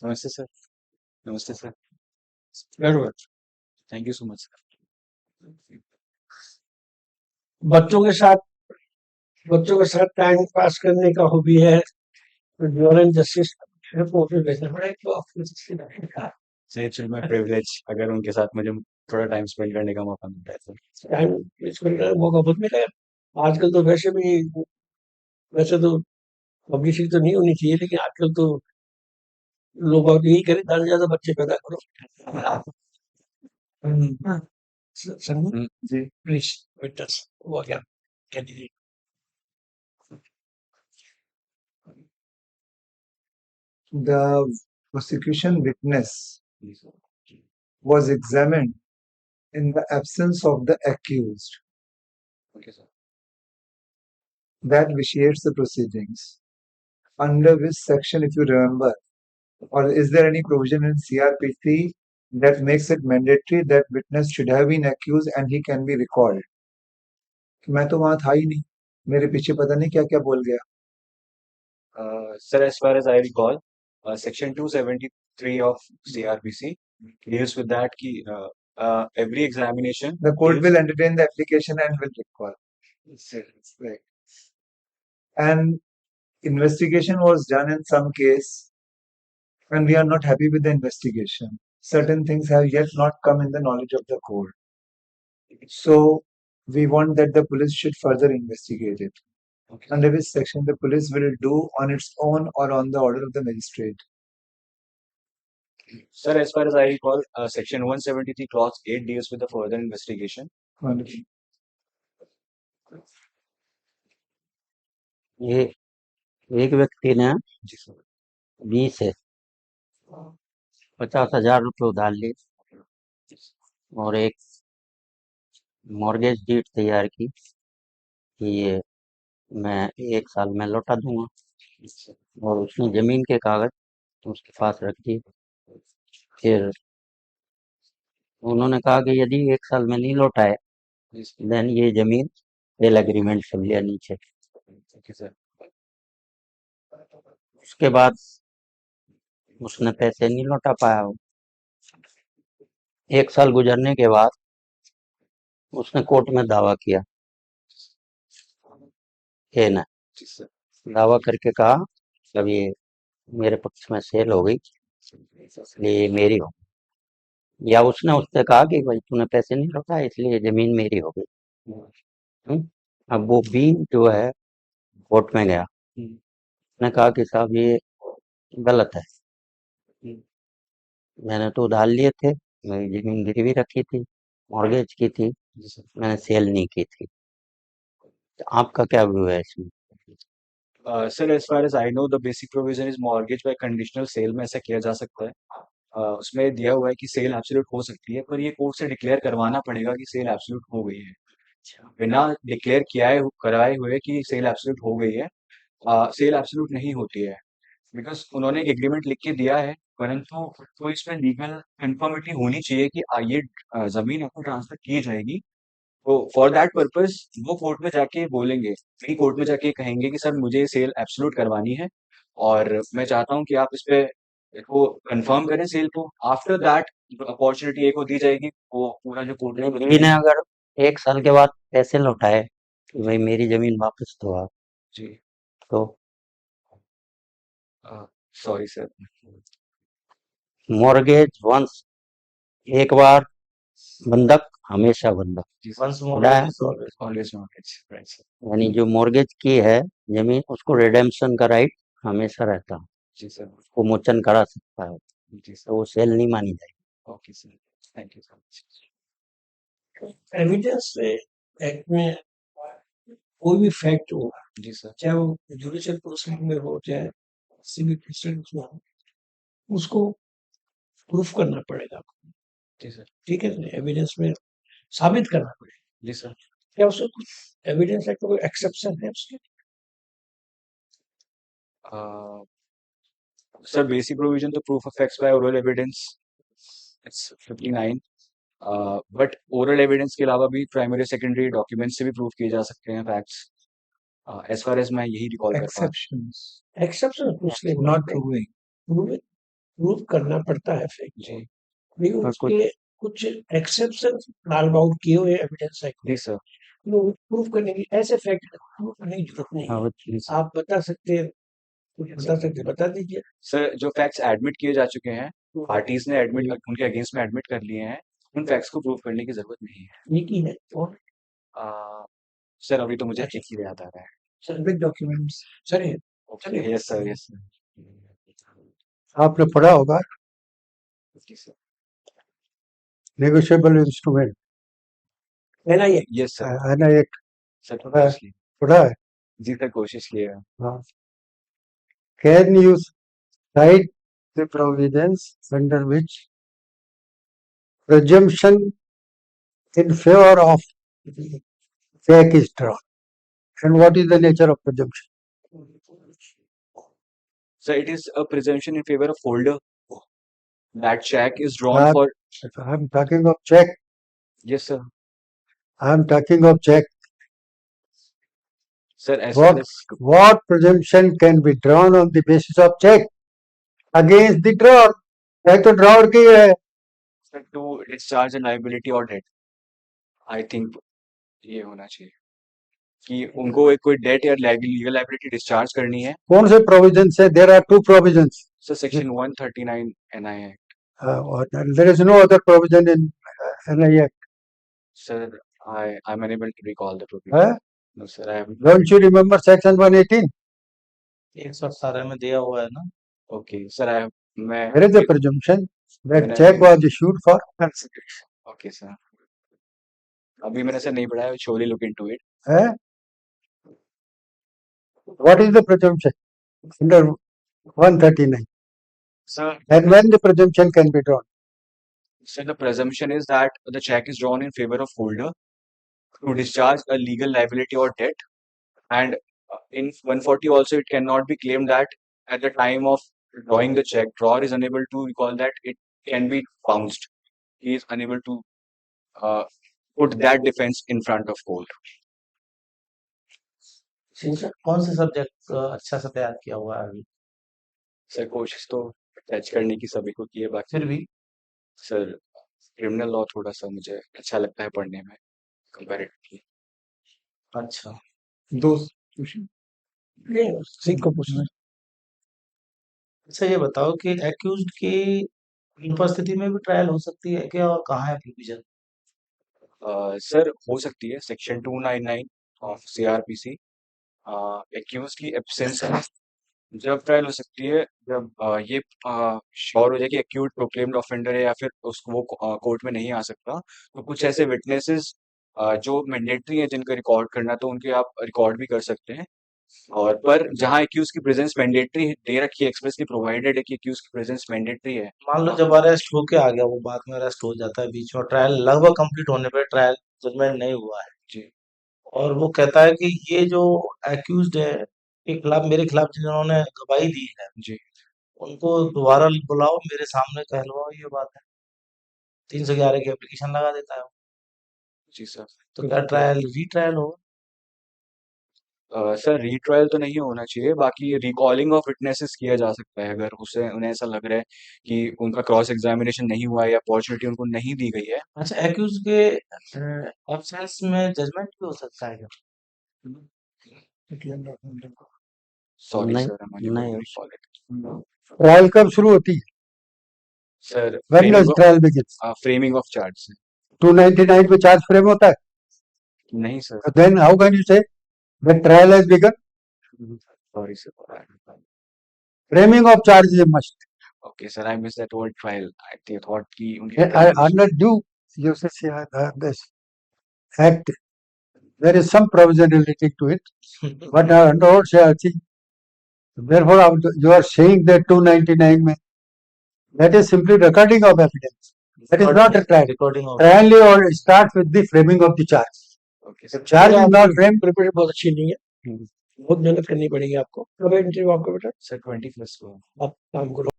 नमस्ते सर। नमस्ते sir. Very good. Thank you so much sir. बच्चों के साथ बच्चों के साथ टाइम पास करने का हॉबी है तो जॉन जस्टिस को भी भेजना पड़ेगा तो आपको सर एक्चुअली मैं प्रिविलेज अगर उनके साथ मुझे थोड़ा टाइम स्पेंड करने का मौका मिलता है सर। टाइम स्पेंड करने का मौका बहुत मिलेगा। आजकल तो वैसे तो पब्लिसिटी तो नहीं होनी चाहिए, लेकिन आजकल तो लोग अब यही करें, ज्यादा से ज्यादा बच्चे पैदा करो। हाँ, संगीत जी। प्लीज विटनेस हुआ क्या कैंडिडेट। The prosecution witness जी sir. was examined in the absence of the accused. Okay sir. That vitiates the proceedings. Under which section, if you remember, or is there any provision in CRPC that makes it mandatory that witness should have been accused and he can be recalled? मैं तो वहां था ही नहीं, मेरे पीछे पता नहीं क्या क्या बोल गया। Sir as far as I recall section 273 of CRPC deals with that कि every examination The court gives will entertain the application and will recall. Right. And investigation was done in some case, and we are not happy with the investigation. Certain things have yet not come in the knowledge of the court. So we want that the police should further investigate it. okay, Under which section the police will do on its own or on the order of the magistrate. sir as far as I recall section 173 clause 8 deals with the further investigation. Wonderful. ये एक व्यक्ति ने जी sir. 20 से 50,000 रुपये उधार लिए और एक मॉर्गेज डीड तैयार की कि ये मैं 1 साल में लौटा दूंगा, और उसने जमीन के कागज उसके पास रख दिए। फिर उन्होंने कहा कि यदि 1 साल में नहीं लौटाए जी सर। देन ये जमीन सेल एग्रीमेंट कर लिया नीचे। Okay sir. उसके बाद उसने पैसे नहीं लौटा पाया। 1 साल गुजरने के बाद उसने कोर्ट में दावा किया कि न जी सर। दावा करके कहा अब ये मेरे पक्ष में सेल हो गई, इसलिए ये मेरी हो, या उसने उससे कहा कि भाई तूने पैसे नहीं लौटाए इसलिए ये जमीन मेरी हो गई। हम्म? अब वो भी जो है कोर्ट में गया, उसने कहा कि साहब ये गलत है, मैंने तो उधार लिए थे, मेरी जमीन गिरवी रखी थी, मॉर्गेज की थी, जी सर। मैंने सेल नहीं की थी। तो आपका क्या व्यू है इसमें? Sir as far as I know the basic provision is mortgage by conditional sale में ऐसा किया जा सकता है। उसमें दिया हुआ है कि सेल एब्सोल्यूट हो सकती है, पर ये कोर्ट से डिक्लेयर करवाना पड़ेगा कि सेल एब्सोल्यूट हो गई है। बिना डिक्लेयर कराए हुए कि सेल एब्सोल्यूट हो गई है सेल एब्सोल्यूट नहीं होती है। बिकॉज उन्होंने एक एग्रीमेंट लिख के दिया है, परंतु तो इसमें लीगल कंफर्मिटी होनी चाहिए कि ये जमीन आपको ट्रांसफर की जाएगी। तो फॉर दैट पर्पस वो कोर्ट में जाके बोलेंगे, वही कोर्ट में जाके कहेंगे कि सर मुझे सेल एब्सोल्यूट करवानी है और मैं चाहता हूँ कि आप इस पे को कंफर्म करें सेल को। आफ्टर दैट अपॉर्चुनिटी एक को दी जाएगी, वो पूरा जो कोर्ट नहीं, में बीवी ने अगर 1 साल के बाद पैसे लौटाए कि भाई मेरी जमीन वापस दो आप, जी। तो सॉरी सर। मॉर्गेज वंस, एक बार बंधक हमेशा बंधक, जी वंस सर। पढ़ा है? Always knowledge right sir. यानी जो मॉर्गेज की है जमीन उसको रिडेम्पशन का राइट हमेशा रहता है, जी सर। उसको मोचन करा सकता है, जी तो सर। वो सेल नहीं मानी जाएगी। Okay sir. Thank you sir. Evidence act में कोई भी फैक्ट हो, जी सर। चाहे वो जुडिशियल प्रोसीडिंग में हो चाहे सिविल प्रोसीडिंग में हो, उसको प्रूफ करना पड़ेगा। जी सर। ठीक है, एविडेंस में साबित करना पड़ेगा। जी सर। क्या उसमें कुछ एविडेंस एक्ट का कोई एक्सेप्शन है उसके? सर बेसिक प्रोविजन तो proof of facts by oral evidence it's 59। But oral evidence के अलावा भी प्राइमरी सेकेंडरी डॉक्यूमेंट्स से भी प्रूफ किए जा सकते हैं फैक्ट्स। एज फार एज मैं यही रिकॉल कर पा रहा Exceptions, एक्सेप्शन पूछ ले not proving. हूँ। प्रूव करना पड़ता है फैक्ट जी लेकिन और कुछ उसके कुछ एक्सेप्शन डाल आउट किए हुए एविडेंस है जी सर। प्रूव करने की ऐसे फैक्ट प्रूव करने की जरूरत नहीं हाँ है वो चीज आप बता सकते हैं कुछ बता सकते बता दीजिए सर जो फैक्ट्स एडमिट किए जा चुके हैं, पार्टीज ने एडमिट उनके अगेंस्ट में एडमिट कर लिए हैं, उन फैक्ट्स को प्रूव करने की जरूरत नहीं है। ये की है और सर अभी तो मुझे अच्छा एक ही याद आ रहा है। Sir Big documents. Sir okay yes sir yes sir. आपने पढ़ा होगा जी सर। नेगोशिएबल इंस्ट्रूमेंट है ना ये यस सर। है ना ये सर पढ़ा है कोशिश की। पढ़ा है जी सर कोशिश की है। हाँ can you cite the provisions under which presumption in favor of check is drawn. And what is the nature of presumption? So it is a presumption in favor of holder that check is drawn I'm, for. I'm talking of check. Yes sir. I'm talking of check. Sir as What far as what presumption can be drawn on the basis of check against the drawer? Check तो drawer की है. sir, to discharge a liability or debt, I think ये होना चाहिए कि उनको एक कोई डेट या लीगल लाइबिलिटी डिस्चार्ज करनी है। कौन से provisions है? There are two provisions. Sir section 139 NI Act. There is no other provision in NI Act. Sir I'm unable to recall the provision. Huh? No sir I haven't. Don't you remember section 118? 118 में दिया हुआ है ना। Okay sir मैं There is a presumption that मैंने check was issued for consideration. Okay sir अभी मैंने sir नहीं पढ़ा है surely look into it. Eh? What is the presumption under 139? Sir And when the presumption can be drawn? So the presumption is that the check is drawn in favor of holder to discharge a legal liability or debt, and in 140 also it cannot be claimed that at the time of drawing the check, drawer is unable to recall that it can be bounced. He is unable to uh, put that defense in front of court. कौन सा subject अच्छा से तैयार किया हुआ है अभी? Sir कोशिश तो टच करने की सभी को की है, बाकी फिर भी सर क्रिमिनल लॉ थोड़ा सा मुझे अच्छा लगता है पढ़ने में कंपैरेटिवली। अच्छा दो को पूछना अच्छा ये बताओ कि एक्यूज्ड की उपस्थिति में भी ट्रायल हो सकती है क्या और कहाँ है प्रोविजन? सर हो सकती है सेक्शन 299 ऑफ CRPC एक्यूज की एब्सेंस में जब ट्रायल हो सकती है जब ये श्योर हो जाए कि एक्यूज प्रोक्लेम्ड ऑफेंडर है या फिर उसको वो कोर्ट में नहीं आ सकता, तो कुछ ऐसे विटनेसेस जो मैंडेटरी है जिनका रिकॉर्ड करना तो उनके आप रिकॉर्ड भी कर सकते हैं। और पर जहाँ एक्यूज की प्रेजेंस मैंडेटरी दे रखी है, एक्सप्रेसली प्रोवाइडेड है कि एक्यूज की प्रेजेंस मैंडेटरी है। मान लो जब अरेस्ट होके आ गया वो बाद में अरेस्ट हो जाता है बीच में ट्रायल लगभग कंप्लीट होने पे ट्रायल जजमेंट नहीं हुआ है जी और वो कहता है कि ये जो एक्यूज्ड है के खिलाफ मेरे खिलाफ जिन्होंने गवाही दी है जी उनको दोबारा बुलाओ मेरे सामने कहलवाओ ये बात है 311 की एप्लीकेशन लगा देता है वो। जी सर। तो क्या ट्रायल रीट्रायल होगा? सर रीट्रायल तो नहीं होना चाहिए, बाकी रिकॉलिंग ऑफ विटनेसेस किया जा सकता है अगर उसे उन्हें ऐसा लग रहा है कि उनका क्रॉस एग्जामिनेशन नहीं हुआ है या अपॉर्चुनिटी उनको नहीं दी गई है। अच्छा एक्यूज के एब्सेंस में जजमेंट भी हो सकता है क्या? सॉरी नहीं सर I'm unable नहीं to recall it. ट्रायल कब शुरू होती है? Sir When does trial begins? Framing of charge 299 पे चार्ज फ्रेम होता है. नहीं sir Then how can you say that trial has begun? Sorry sir. Framing of charge is a must. Okay sir I miss that word trial, I thought कि उनके Under due UCC this act, there is some provision relating to it, but under what CRC, therefore you are saying that 299 में that is simply recording of evidence. That is not a trial. Recording of Trial or starts with the framing of the charge. Okay sir Charge is not framed. Preparation बहुत अच्छी नहीं है, बहुत मेहनत करनी पड़ेगी आपको। कब है इंटरव्यू आपका बेटा? सर 21 को आप काम करो।